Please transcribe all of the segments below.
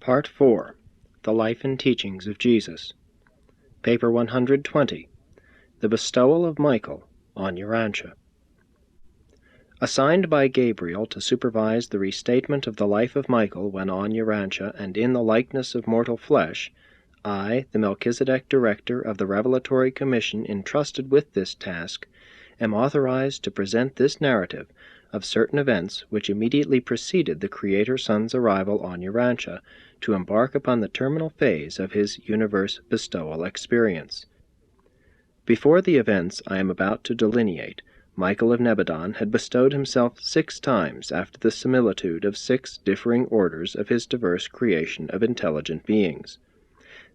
Part 4. The Life and Teachings of Jesus. Paper 120. The Bestowal of Michael on Urantia. Assigned by Gabriel to supervise the restatement of the life of Michael when on Urantia and in the likeness of mortal flesh, I, the Melchizedek Director of the Revelatory Commission entrusted with this task, am authorized to present this narrative of certain events which immediately preceded the Creator Son's arrival on Urantia to embark upon the terminal phase of his universe bestowal experience. Before the events I am about to delineate, Michael of Nebadon had bestowed himself 6 times after the similitude of 6 differing orders of his diverse creation of intelligent beings.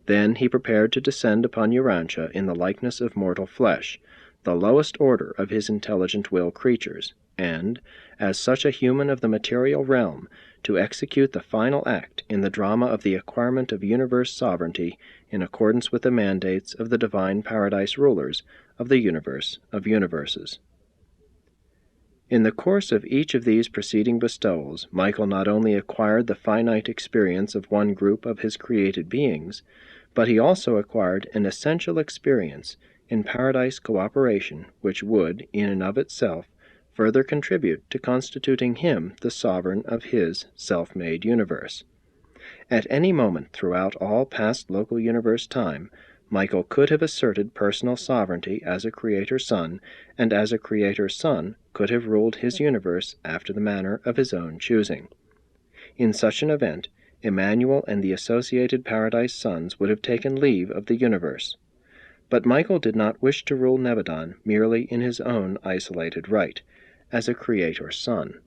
Then he prepared to descend upon Urantia in the likeness of mortal flesh, the lowest order of his intelligent will creatures, and, as such a human of the material realm, to execute the final act in the drama of the acquirement of universe sovereignty in accordance with the mandates of the divine paradise rulers of the universe of universes. In the course of each of these preceding bestowals, Michael not only acquired the finite experience of one group of his created beings, but he also acquired an essential experience in paradise cooperation which would, in and of itself, further contribute to constituting him the sovereign of his self-made universe. At any moment throughout all past local universe time, Michael could have asserted personal sovereignty as a Creator Son, and as a Creator Son could have ruled his universe after the manner of his own choosing. In such an event, Emmanuel and the associated paradise sons would have taken leave of the universe. But Michael did not wish to rule Nebadon merely in his own isolated right, as a Creator Son.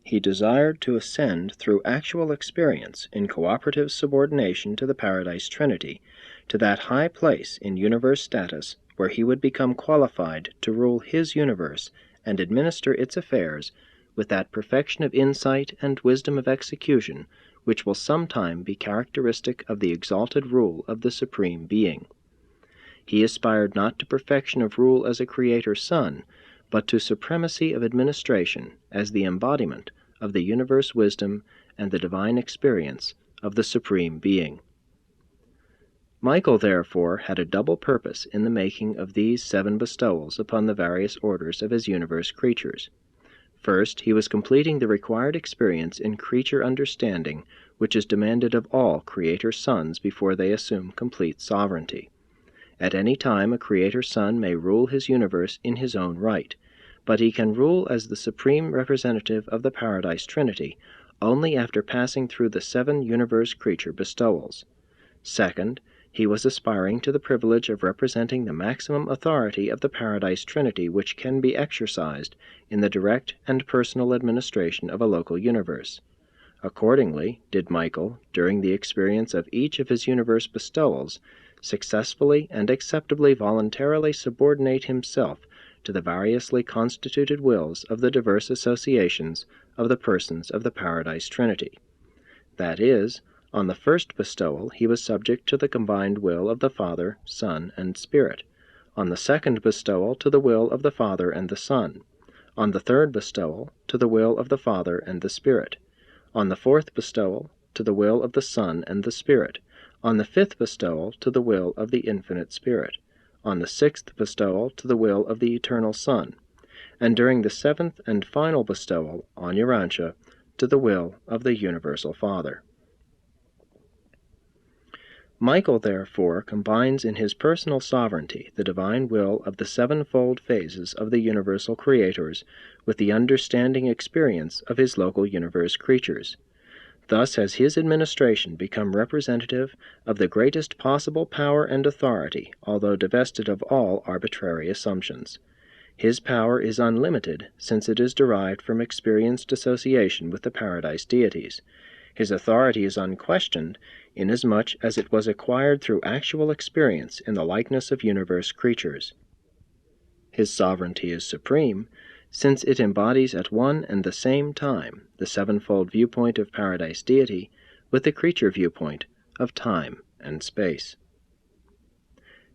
He desired to ascend through actual experience in cooperative subordination to the Paradise Trinity to that high place in universe status where he would become qualified to rule his universe and administer its affairs with that perfection of insight and wisdom of execution which will sometime be characteristic of the exalted rule of the Supreme Being. He aspired not to perfection of rule as a Creator Son, but to supremacy of administration as the embodiment of the universe wisdom and the divine experience of the Supreme Being. Michael, therefore, had a double purpose in the making of these 7 bestowals upon the various orders of his universe creatures. First, he was completing the required experience in creature understanding which is demanded of all Creator Sons before they assume complete sovereignty. At any time a Creator Son may rule his universe in his own right, but he can rule as the supreme representative of the Paradise Trinity only after passing through the 7 universe creature bestowals. Second, he was aspiring to the privilege of representing the maximum authority of the Paradise Trinity which can be exercised in the direct and personal administration of a local universe. Accordingly, did Michael, during the experience of each of his universe bestowals, successfully and acceptably voluntarily subordinate himself to the variously constituted wills of the diverse associations of the persons of the Paradise Trinity. That is, on the first bestowal he was subject to the combined will of the Father, Son, and Spirit; on the second bestowal to the will of the Father and the Son; on the third bestowal to the will of the Father and the Spirit; on the fourth bestowal to the will of the Son and the Spirit; on the fifth bestowal to the will of the Infinite Spirit; on the sixth bestowal to the will of the Eternal Son; and during the 7th and final bestowal, on Urantia, to the will of the Universal Father. Michael, therefore, combines in his personal sovereignty the divine will of the 7-fold phases of the universal creators with the understanding experience of his local universe creatures. Thus has his administration become representative of the greatest possible power and authority, although divested of all arbitrary assumptions. His power is unlimited, since it is derived from experienced association with the paradise deities. His authority is unquestioned, inasmuch as it was acquired through actual experience in the likeness of universe creatures. His sovereignty is supreme, since it embodies at one and the same time the 7-fold viewpoint of paradise deity with the creature viewpoint of time and space.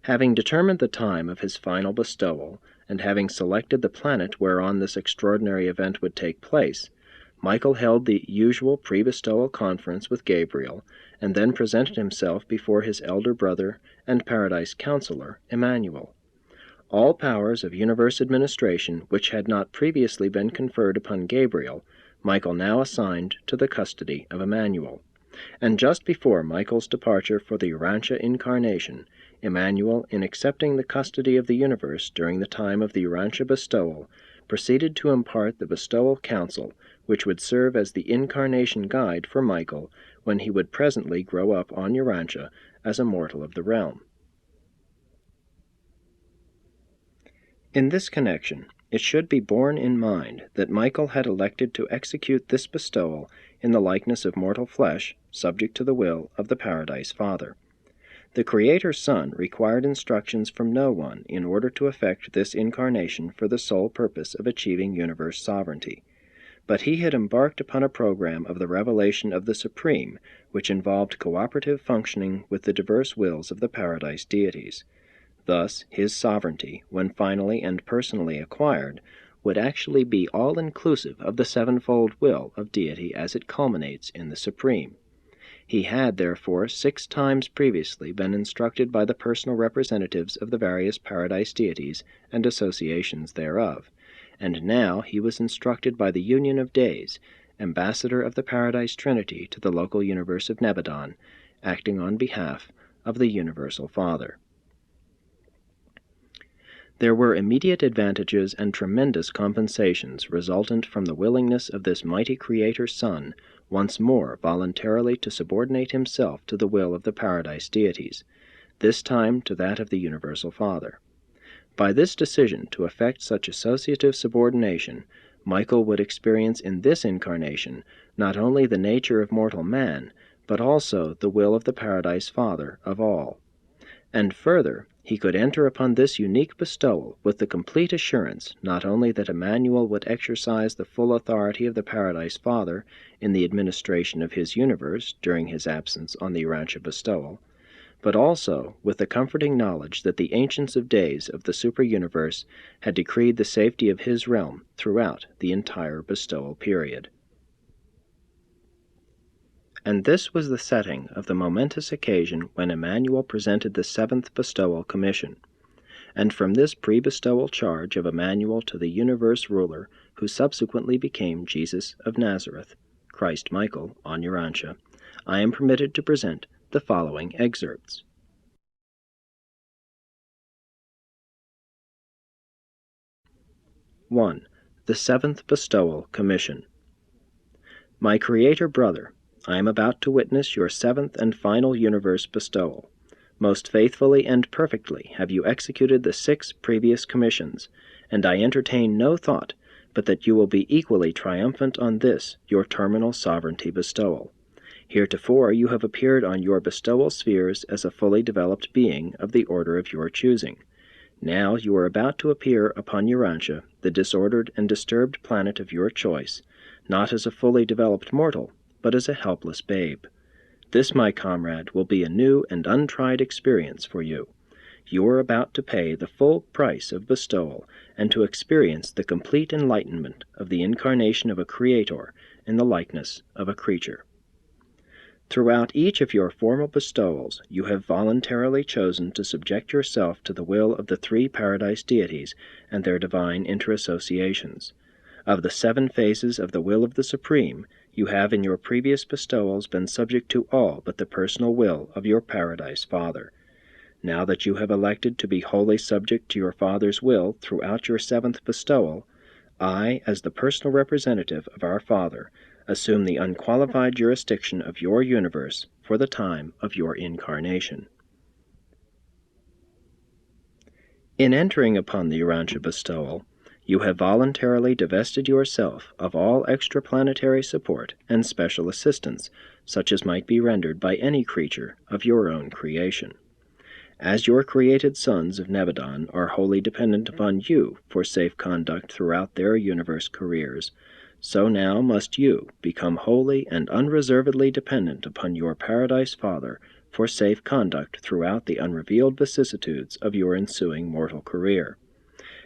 Having determined the time of his final bestowal, and having selected the planet whereon this extraordinary event would take place, Michael held the usual pre-bestowal conference with Gabriel, and then presented himself before his elder brother and paradise counselor, Emmanuel. All powers of universe administration which had not previously been conferred upon Gabriel, Michael now assigned to the custody of Emmanuel. And just before Michael's departure for the Urantia incarnation, Emmanuel, in accepting the custody of the universe during the time of the Urantia bestowal, proceeded to impart the bestowal counsel, which would serve as the incarnation guide for Michael when he would presently grow up on Urantia as a mortal of the realm. In this connection, it should be borne in mind that Michael had elected to execute this bestowal in the likeness of mortal flesh, subject to the will of the Paradise Father. The Creator Son required instructions from no one in order to effect this incarnation for the sole purpose of achieving universe sovereignty. But he had embarked upon a program of the revelation of the Supreme, which involved cooperative functioning with the diverse wills of the Paradise deities. Thus, his sovereignty, when finally and personally acquired, would actually be all-inclusive of the sevenfold will of deity as it culminates in the Supreme. He had, therefore, 6 times previously been instructed by the personal representatives of the various paradise deities and associations thereof, and now he was instructed by the Union of Days, ambassador of the Paradise Trinity to the local universe of Nebadon, acting on behalf of the Universal Father. There were immediate advantages and tremendous compensations resultant from the willingness of this mighty Creator Son once more voluntarily to subordinate himself to the will of the Paradise deities, this time to that of the Universal Father. By this decision to effect such associative subordination, Michael would experience in this incarnation not only the nature of mortal man, but also the will of the Paradise Father of all. And further, he could enter upon this unique bestowal with the complete assurance not only that Emmanuel would exercise the full authority of the Paradise Father in the administration of his universe during his absence on the Urantia bestowal, but also with the comforting knowledge that the Ancients of Days of the super-universe had decreed the safety of his realm throughout the entire bestowal period. And this was the setting of the momentous occasion when Emmanuel presented the 7th bestowal commission. And from this pre-bestowal charge of Emmanuel to the universe ruler, who subsequently became Jesus of Nazareth, Christ Michael, on Urantia, I am permitted to present the following excerpts. (1) The 7th Bestowal Commission. My Creator Brother, I am about to witness your 7th and final universe bestowal. Most faithfully and perfectly have you executed the 6 previous commissions, and I entertain no thought but that you will be equally triumphant on this, your terminal sovereignty bestowal. Heretofore you have appeared on your bestowal spheres as a fully developed being of the order of your choosing. Now you are about to appear upon Urantia, the disordered and disturbed planet of your choice, not as a fully developed mortal, but as a helpless babe. This, my comrade, will be a new and untried experience for you. You are about to pay the full price of bestowal and to experience the complete enlightenment of the incarnation of a Creator in the likeness of a creature. Throughout each of your formal bestowals, you have voluntarily chosen to subject yourself to the will of the 3 paradise deities and their divine interassociations. Of the 7 phases of the will of the Supreme, you have in your previous bestowals been subject to all but the personal will of your Paradise Father. Now that you have elected to be wholly subject to your Father's will throughout your 7th bestowal, I, as the personal representative of our Father, assume the unqualified jurisdiction of your universe for the time of your incarnation. In entering upon the Urantia bestowal, you have voluntarily divested yourself of all extraplanetary support and special assistance, such as might be rendered by any creature of your own creation. As your created sons of Nebadon are wholly dependent upon you for safe conduct throughout their universe careers, so now must you become wholly and unreservedly dependent upon your Paradise Father for safe conduct throughout the unrevealed vicissitudes of your ensuing mortal career.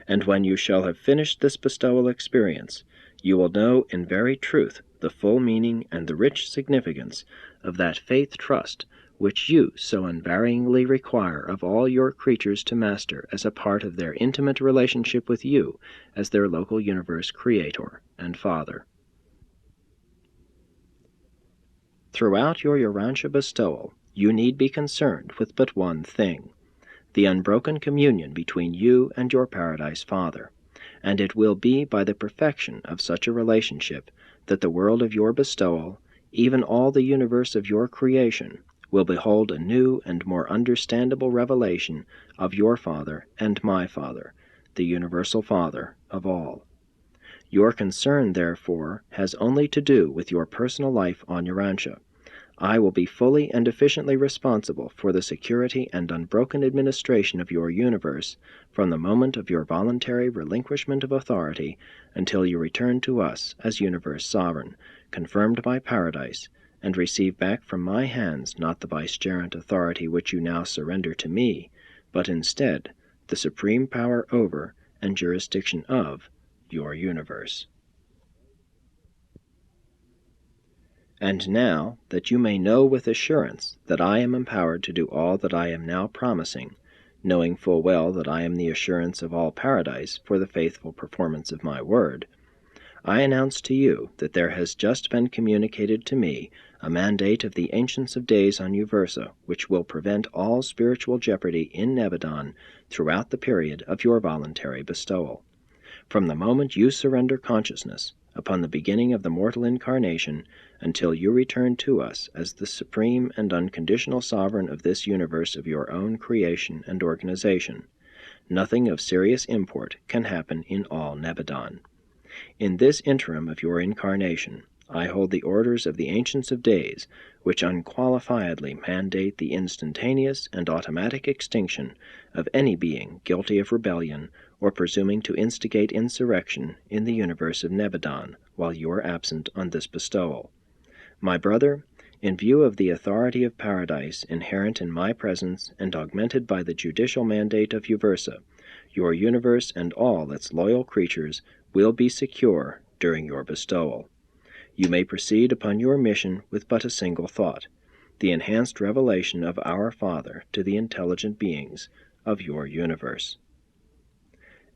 And when you shall have finished this bestowal experience, You will know in very truth the full meaning and the rich significance of that faith trust which you so unvaryingly require of all your creatures to master as a part of their intimate relationship with you as their local universe creator and father. Throughout your Urantia bestowal, you need be concerned with but one thing, the unbroken communion between you and your Paradise Father, and it will be by the perfection of such a relationship that the world of your bestowal, even all the universe of your creation, will behold a new and more understandable revelation of your Father and my Father, the universal Father of all. Your concern, therefore, has only to do with your personal life on Urantia. I will be fully and efficiently responsible for the security and unbroken administration of your universe from the moment of your voluntary relinquishment of authority until you return to us as universe sovereign, confirmed by Paradise, and receive back from my hands not the vicegerent authority which you now surrender to me, but instead the supreme power over and jurisdiction of your universe. And now, that you may know with assurance that I am empowered to do all that I am now promising, knowing full well that I am the assurance of all Paradise for the faithful performance of my word, I announce to you that there has just been communicated to me a mandate of the Ancients of Days on Uversa, which will prevent all spiritual jeopardy in Nebadon throughout the period of your voluntary bestowal. From the moment you surrender consciousness, upon the beginning of the mortal incarnation, until you return to us as the supreme and unconditional sovereign of this universe of your own creation and organization, nothing of serious import can happen in all Nebadon. In this interim of your incarnation, I hold the orders of the Ancients of Days, which unqualifiedly mandate the instantaneous and automatic extinction of any being guilty of rebellion or presuming to instigate insurrection in the universe of Nebadon while you are absent on this bestowal. My brother, in view of the authority of Paradise inherent in my presence and augmented by the judicial mandate of Uversa, your universe and all its loyal creatures will be secure during your bestowal. You may proceed upon your mission with but a single thought, the enhanced revelation of our Father to the intelligent beings of your universe.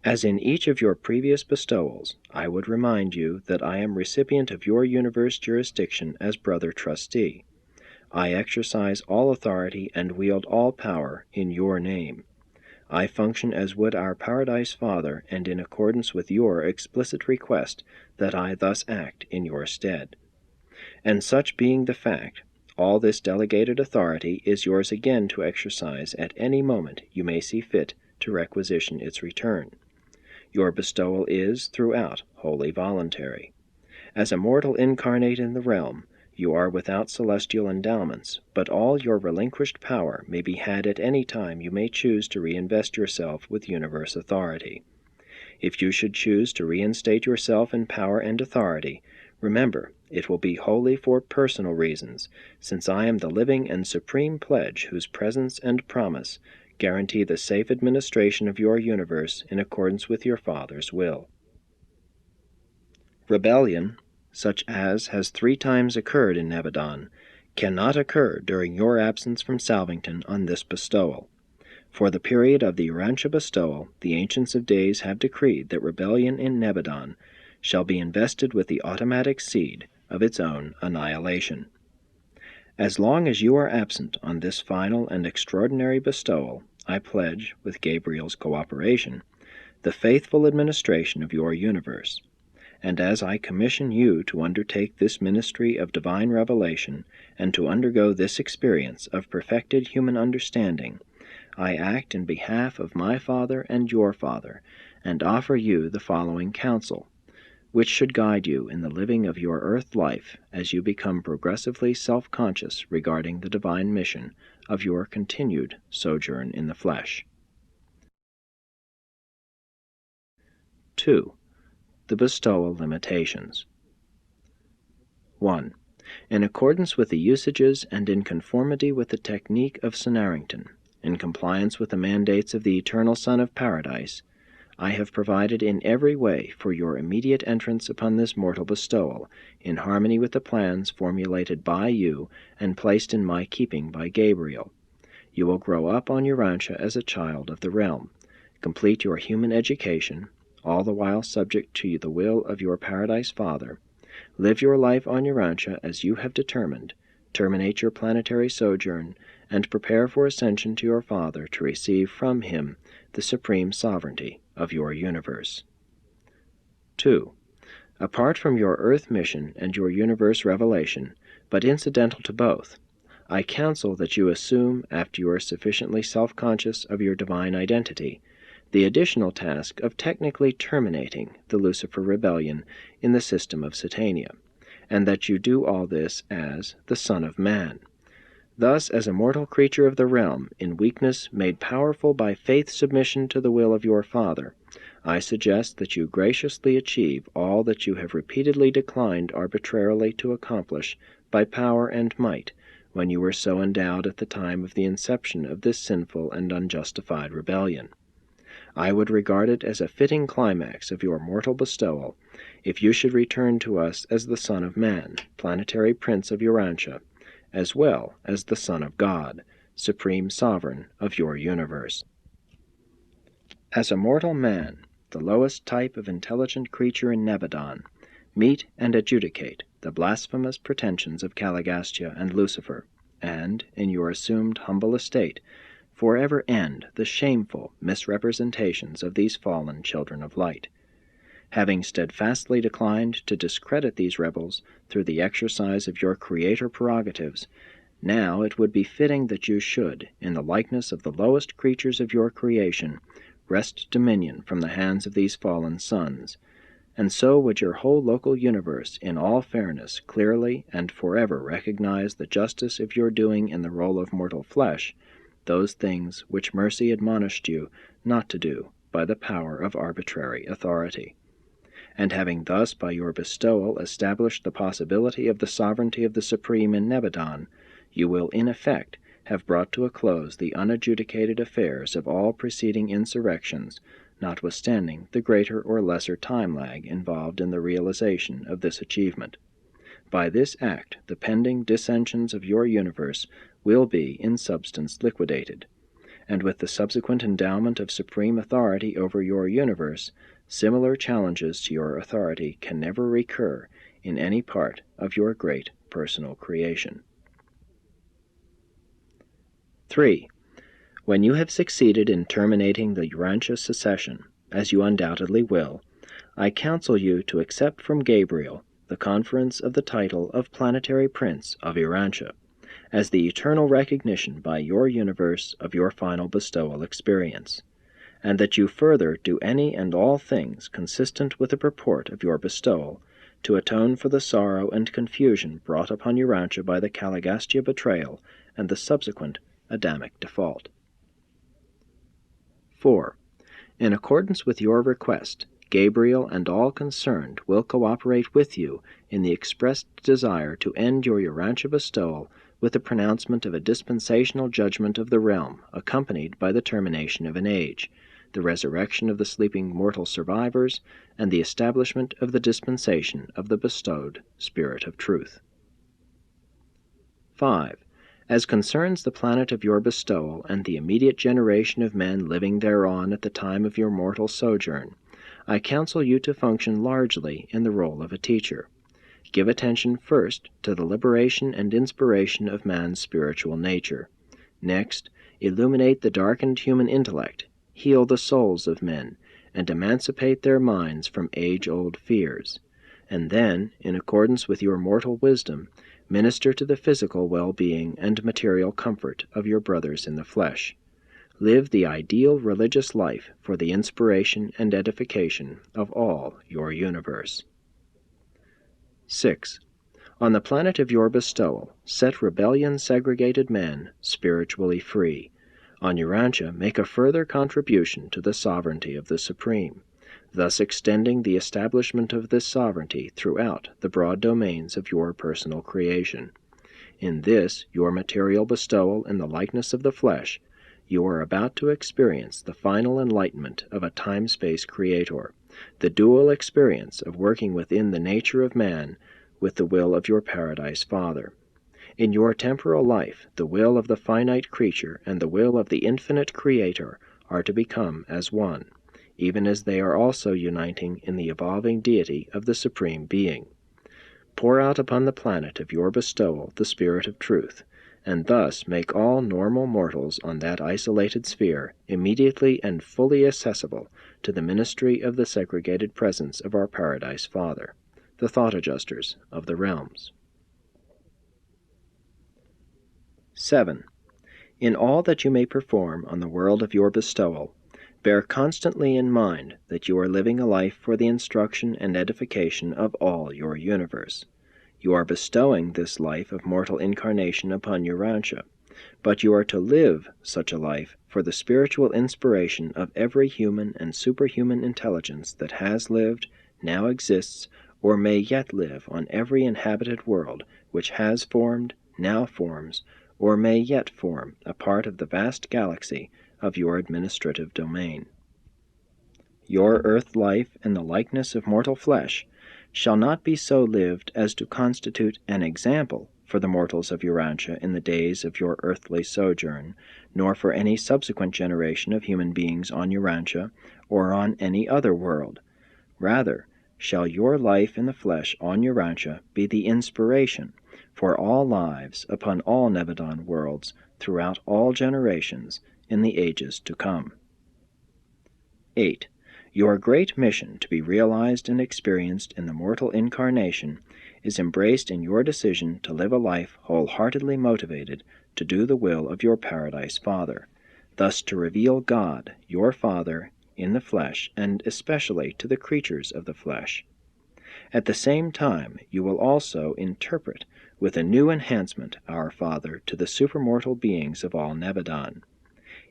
As in each of your previous bestowals, I would remind you that I am recipient of your universe jurisdiction as brother trustee. I exercise all authority and wield all power in your name. I function as would our Paradise Father, and in accordance with your explicit request that I thus act in your stead. And such being the fact, all this delegated authority is yours again to exercise at any moment you may see fit to requisition its return. Your bestowal is, throughout, wholly voluntary. As a mortal incarnate in the realm, you are without celestial endowments, but all your relinquished power may be had at any time you may choose to reinvest yourself with universe authority. If you should choose to reinstate yourself in power and authority, remember, it will be wholly for personal reasons, since I am the living and supreme pledge whose presence and promise guarantee the safe administration of your universe in accordance with your Father's will. Rebellion, such as has 3 times occurred in Nebadon, cannot occur during your absence from Salvington on this bestowal. For the period of the Urantia bestowal, the Ancients of Days have decreed that rebellion in Nebadon shall be invested with the automatic seed of its own annihilation. As long as you are absent on this final and extraordinary bestowal, I pledge, with Gabriel's cooperation, the faithful administration of your universe. And as I commission you to undertake this ministry of divine revelation and to undergo this experience of perfected human understanding, I act in behalf of my Father and your Father, and offer you the following counsel, which should guide you in the living of your earth life as you become progressively self-conscious regarding the divine mission of your continued sojourn in the flesh. 2. The bestowal limitations. 1. In accordance with the usages and in conformity with the technique of Sonarrington, in compliance with the mandates of the Eternal Son of Paradise, I have provided in every way for your immediate entrance upon this mortal bestowal, in harmony with the plans formulated by you and placed in my keeping by Gabriel. You will grow up on Urantia as a child of the realm, complete your human education, all the while subject to the will of your Paradise Father, live your life on Urantia as you have determined, terminate your planetary sojourn, and prepare for ascension to your Father to receive from him the supreme sovereignty of your universe. 2. Apart from your Earth mission and your universe revelation, but incidental to both, I counsel that you assume, after you are sufficiently self-conscious of your divine identity, the additional task of technically terminating the Lucifer rebellion in the system of Satania, and that you do all this as the Son of Man. Thus, as a mortal creature of the realm, in weakness made powerful by faith submission to the will of your Father, I suggest that you graciously achieve all that you have repeatedly declined arbitrarily to accomplish by power and might, when you were so endowed at the time of the inception of this sinful and unjustified rebellion. I would regard it as a fitting climax of your mortal bestowal if you should return to us as the Son of Man, planetary prince of Urantia, as well as the Son of God, supreme sovereign of your universe. As a mortal man, the lowest type of intelligent creature in Nebadon, meet and adjudicate the blasphemous pretensions of Caligastia and Lucifer, and, in your assumed humble estate, forever end the shameful misrepresentations of these fallen children of light. Having steadfastly declined to discredit these rebels through the exercise of your creator prerogatives, now it would be fitting that you should, in the likeness of the lowest creatures of your creation, wrest dominion from the hands of these fallen sons, and so would your whole local universe in all fairness clearly and forever recognize the justice of your doing in the role of mortal flesh those things which mercy admonished you not to do by the power of arbitrary authority. And having thus by your bestowal established the possibility of the sovereignty of the Supreme in Nebadon, you will in effect have brought to a close the unadjudicated affairs of all preceding insurrections, notwithstanding the greater or lesser time lag involved in the realization of this achievement. By this act the pending dissensions of your universe will be in substance liquidated, and with the subsequent endowment of supreme authority over your universe, similar challenges to your authority can never recur in any part of your great personal creation. 3. When you have succeeded in terminating the Urantia secession, as you undoubtedly will, I counsel you to accept from Gabriel the conference of the title of Planetary Prince of Urantia, as the eternal recognition by your universe of your final bestowal experience, and that you further do any and all things consistent with the purport of your bestowal to atone for the sorrow and confusion brought upon Urantia by the Caligastia betrayal and the subsequent Adamic default. 4. In accordance with your request, Gabriel and all concerned will cooperate with you in the expressed desire to end your Urantia bestowal with the pronouncement of a dispensational judgment of the realm, accompanied by the termination of an age, the resurrection of the sleeping mortal survivors, and the establishment of the dispensation of the bestowed Spirit of Truth. 5. As concerns the planet of your bestowal and the immediate generation of men living thereon at the time of your mortal sojourn, I counsel you to function largely in the role of a teacher. Give attention first to the liberation and inspiration of man's spiritual nature. Next, illuminate the darkened human intellect, heal the souls of men, and emancipate their minds from age-old fears. And then, in accordance with your mortal wisdom, minister to the physical well-being and material comfort of your brothers in the flesh. Live the ideal religious life for the inspiration and edification of all your universe. 6. On the planet of your bestowal, set rebellion-segregated men spiritually free. On Urantia, make a further contribution to the sovereignty of the Supreme, thus extending the establishment of this sovereignty throughout the broad domains of your personal creation. In this, your material bestowal in the likeness of the flesh, you are about to experience the final enlightenment of a time-space creator, the dual experience of working within the nature of man with the will of your Paradise Father. In your temporal life, the will of the finite creature and the will of the infinite Creator are to become as one, even as they are also uniting in the evolving deity of the Supreme Being. Pour out upon the planet of your bestowal the Spirit of Truth, and thus make all normal mortals on that isolated sphere immediately and fully accessible to the ministry of the segregated presence of our Paradise Father, the Thought Adjusters of the realms. 7. In all that you may perform on the world of your bestowal, bear constantly in mind that you are living a life for the instruction and edification of all your universe. You are bestowing this life of mortal incarnation upon Urantia, but you are to live such a life for the spiritual inspiration of every human and superhuman intelligence that has lived, now exists, or may yet live on every inhabited world which has formed, now forms, or may yet form a part of the vast galaxy of your administrative domain. Your earth life in the likeness of mortal flesh shall not be so lived as to constitute an example for the mortals of Urantia in the days of your earthly sojourn, nor for any subsequent generation of human beings on Urantia or on any other world. Rather, shall your life in the flesh on Urantia be the inspiration for all lives upon all Nebadon worlds throughout all generations in the ages to come. 8. Your great mission to be realized and experienced in the mortal incarnation is embraced in your decision to live a life wholeheartedly motivated to do the will of your Paradise Father, thus to reveal God, your Father, in the flesh, and especially to the creatures of the flesh. At the same time, you will also interpret with a new enhancement our Father to the supermortal beings of all Nebadon.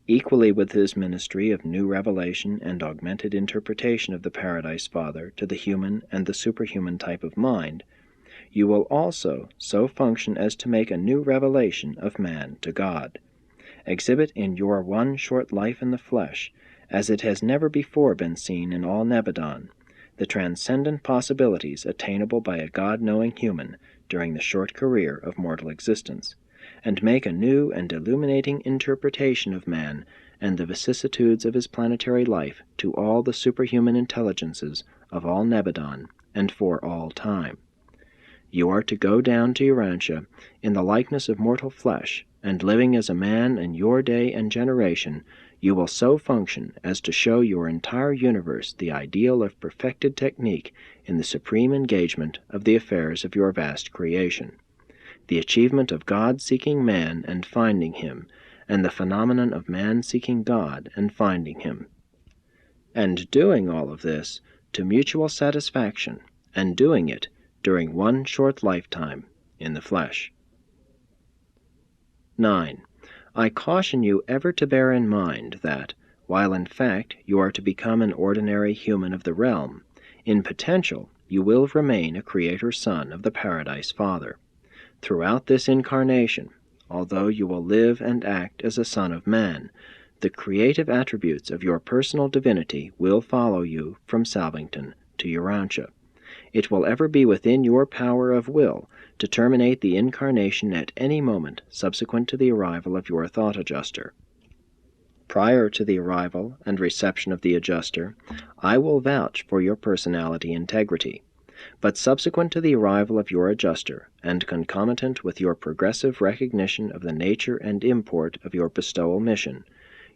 Equally with his ministry of new revelation and augmented interpretation of the Paradise Father to the human and the superhuman type of mind, you will also so function as to make a new revelation of man to God. Exhibit in your one short life in the flesh, as it has never before been seen in all Nebadon, the transcendent possibilities attainable by a God-knowing human during the short career of mortal existence, and make a new and illuminating interpretation of man and the vicissitudes of his planetary life to all the superhuman intelligences of all Nebadon and for all time. You are to go down to Urantia in the likeness of mortal flesh, and living as a man in your day and generation, you will so function as to show your entire universe the ideal of perfected technique in the supreme engagement of the affairs of your vast creation, the achievement of God seeking man and finding him, and the phenomenon of man seeking God and finding him. And doing all of this to mutual satisfaction, and doing it during one short lifetime in the flesh. 9. I caution you ever to bear in mind that, while in fact you are to become an ordinary human of the realm, in potential you will remain a Creator Son of the Paradise Father. Throughout this incarnation, although you will live and act as a Son of Man, the creative attributes of your personal divinity will follow you from Salvington to Urantia. It will ever be within your power of will to terminate the incarnation at any moment subsequent to the arrival of your thought adjuster. Prior to the arrival and reception of the adjuster, I will vouch for your personality integrity. But subsequent to the arrival of your adjuster, and concomitant with your progressive recognition of the nature and import of your bestowal mission,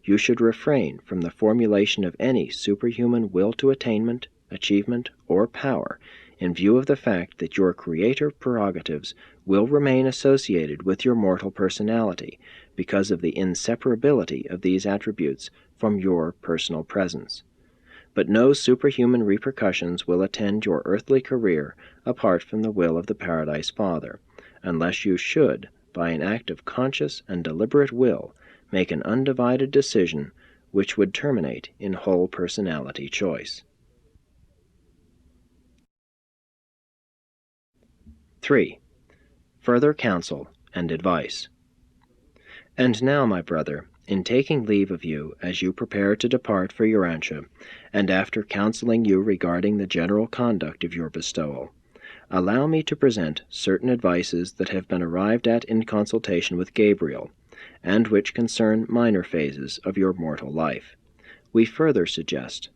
you should refrain from the formulation of any superhuman will to attainment, achievement, or power, in view of the fact that your creator prerogatives will remain associated with your mortal personality because of the inseparability of these attributes from your personal presence. But no superhuman repercussions will attend your earthly career apart from the will of the Paradise Father, unless you should, by an act of conscious and deliberate will, make an undivided decision which would terminate in whole personality choice. 3. Further counsel and advice. And now, my brother, in taking leave of you as you prepare to depart for Urantia, and after counseling you regarding the general conduct of your bestowal, allow me to present certain advices that have been arrived at in consultation with Gabriel, and which concern minor phases of your mortal life. We further suggest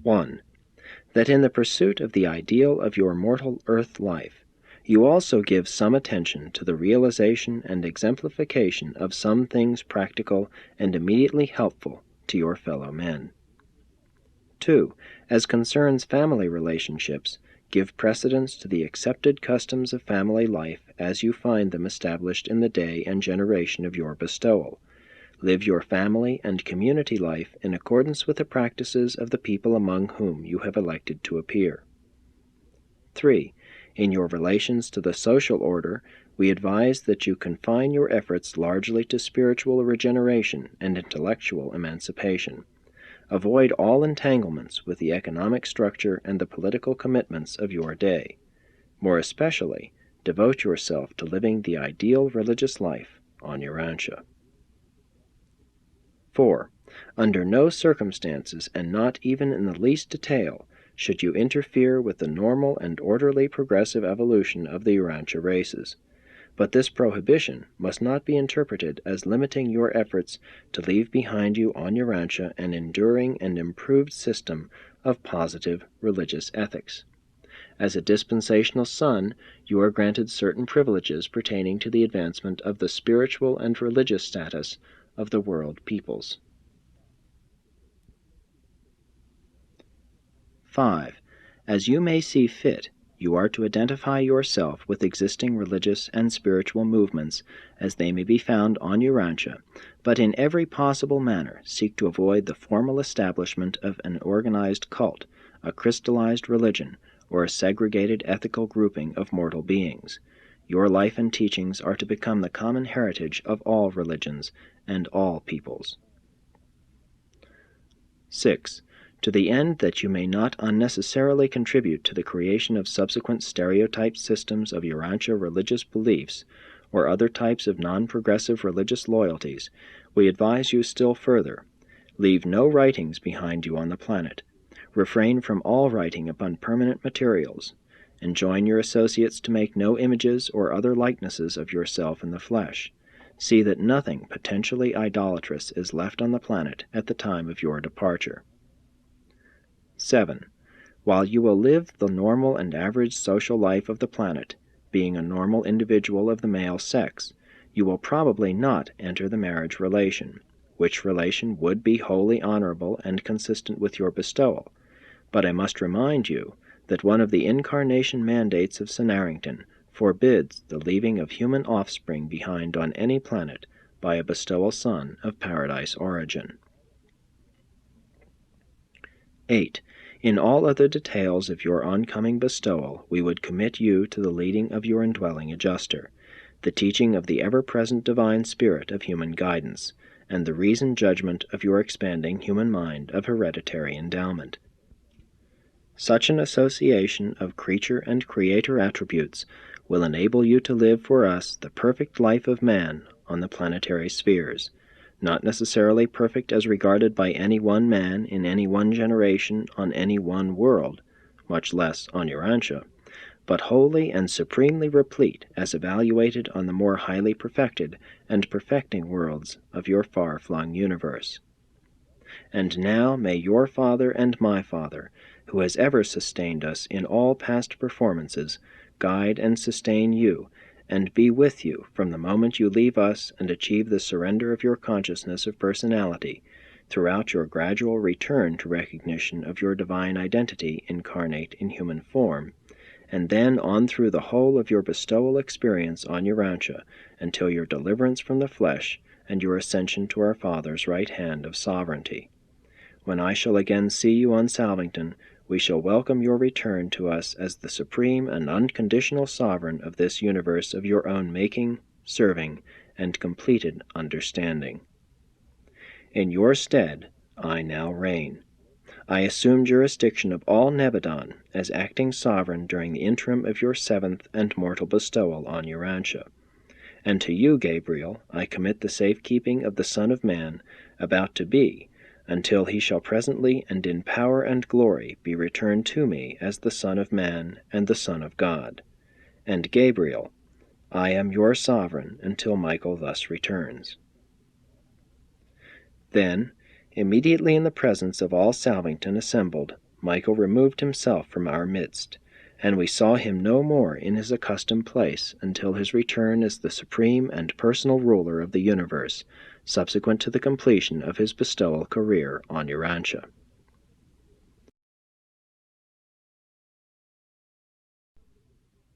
1. That in the pursuit of the ideal of your mortal earth life, you also give some attention to the realization and exemplification of some things practical and immediately helpful to your fellow men. 2. As concerns family relationships, give precedence to the accepted customs of family life as you find them established in the day and generation of your bestowal. Live your family and community life in accordance with the practices of the people among whom you have elected to appear. 3. In your relations to the social order, we advise that you confine your efforts largely to spiritual regeneration and intellectual emancipation. Avoid all entanglements with the economic structure and the political commitments of your day. More especially, devote yourself to living the ideal religious life on Urantia. 4. Under no circumstances, and not even in the least detail, should you interfere with the normal and orderly progressive evolution of the Urantia races. But this prohibition must not be interpreted as limiting your efforts to leave behind you on Urantia an enduring and improved system of positive religious ethics. As a dispensational son, you are granted certain privileges pertaining to the advancement of the spiritual and religious status of the world peoples. 5. As you may see fit, you are to identify yourself with existing religious and spiritual movements as they may be found on Urantia, but in every possible manner seek to avoid the formal establishment of an organized cult, a crystallized religion, or a segregated ethical grouping of mortal beings. Your life and teachings are to become the common heritage of all religions and all peoples. 6. To the end that you may not unnecessarily contribute to the creation of subsequent stereotyped systems of Urantia religious beliefs, or other types of non-progressive religious loyalties, we advise you still further. Leave no writings behind you on the planet. Refrain from all writing upon permanent materials. Enjoin your associates to make no images or other likenesses of yourself in the flesh. See that nothing potentially idolatrous is left on the planet at the time of your departure. 7. While you will live the normal and average social life of the planet, being a normal individual of the male sex, you will probably not enter the marriage relation, which relation would be wholly honorable and consistent with your bestowal. But I must remind you that one of the incarnation mandates of Senarrington forbids the leaving of human offspring behind on any planet by a bestowal son of paradise origin. 8. In all other details of your oncoming bestowal, we would commit you to the leading of your indwelling adjuster, the teaching of the ever-present divine spirit of human guidance, and the reasoned judgment of your expanding human mind of hereditary endowment. Such an association of creature and creator attributes will enable you to live for us the perfect life of man on the planetary spheres, not necessarily perfect as regarded by any one man in any one generation on any one world, much less on Urantia, but wholly and supremely replete as evaluated on the more highly perfected and perfecting worlds of your far-flung universe. And now may your Father and my Father, who has ever sustained us in all past performances, guide and sustain you, and be with you from the moment you leave us and achieve the surrender of your consciousness of personality, throughout your gradual return to recognition of your divine identity incarnate in human form, and then on through the whole of your bestowal experience on Urantia until your deliverance from the flesh and your ascension to our Father's right hand of sovereignty. When I shall again see you on Salvington, we shall welcome your return to us as the supreme and unconditional sovereign of this universe of your own making, serving, and completed understanding. In your stead, I now reign. I assume jurisdiction of all Nebadon as acting sovereign during the interim of your seventh and mortal bestowal on Urantia. And to you, Gabriel, I commit the safekeeping of the Son of Man, about to be, until he shall presently and in power and glory be returned to me as the Son of Man and the Son of God. And Gabriel, I am your sovereign until Michael thus returns. Then, immediately in the presence of all Salvington assembled, Michael removed himself from our midst, and we saw him no more in his accustomed place until his return as the supreme and personal ruler of the universe, subsequent to the completion of his bestowal career on Urantia.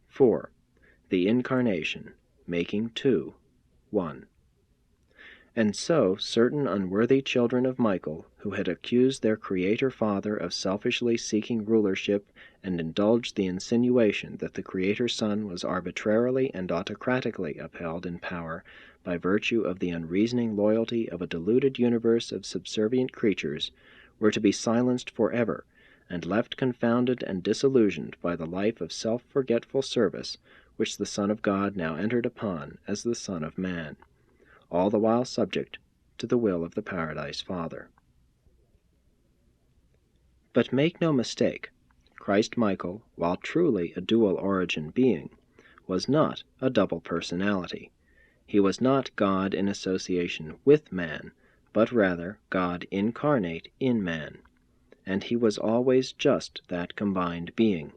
(4) The Incarnation, making two, one. And so certain unworthy children of Michael, who had accused their Creator Father of selfishly seeking rulership and indulged the insinuation that the Creator Son was arbitrarily and autocratically upheld in power by virtue of the unreasoning loyalty of a deluded universe of subservient creatures, were to be silenced forever, and left confounded and disillusioned by the life of self-forgetful service which the Son of God now entered upon as the Son of Man, all the while subject to the will of the Paradise Father. But make no mistake, Christ Michael, while truly a dual origin being, was not a double personality. He was not God in association with man, but rather God incarnate in man, and he was always just that combined being.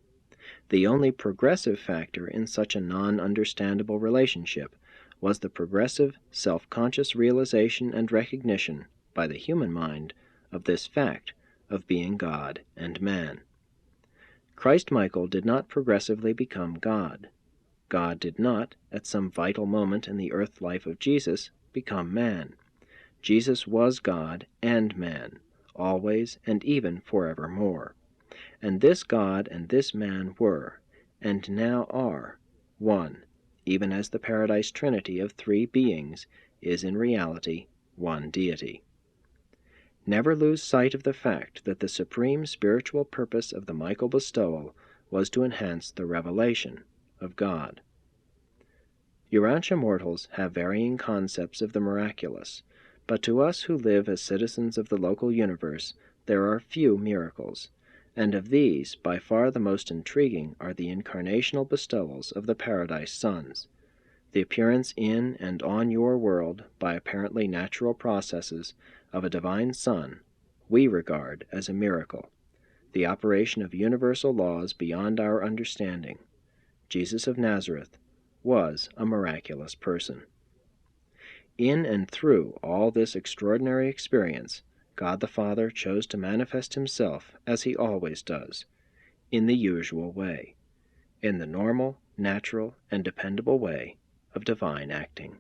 The only progressive factor in such a non-understandable relationship was the progressive, self-conscious realization and recognition, by the human mind, of this fact of being God and man. Christ Michael did not progressively become God. God did not, at some vital moment in the earth life of Jesus, become man. Jesus was God and man, always and even forevermore. And this God and this man were, and now are, one, even as the Paradise Trinity of three beings is in reality one deity. Never lose sight of the fact that the supreme spiritual purpose of the Michael bestowal was to enhance the revelation of God. Urantia mortals have varying concepts of the miraculous, but to us who live as citizens of the local universe there are few miracles, and of these by far the most intriguing are the incarnational bestowals of the Paradise Sons. The appearance in and on your world, by apparently natural processes, of a divine Son we regard as a miracle, the operation of universal laws beyond our understanding. Jesus of Nazareth was a miraculous person. In and through all this extraordinary experience, God the Father chose to manifest himself as he always does, in the usual way, in the normal, natural, and dependable way of divine acting.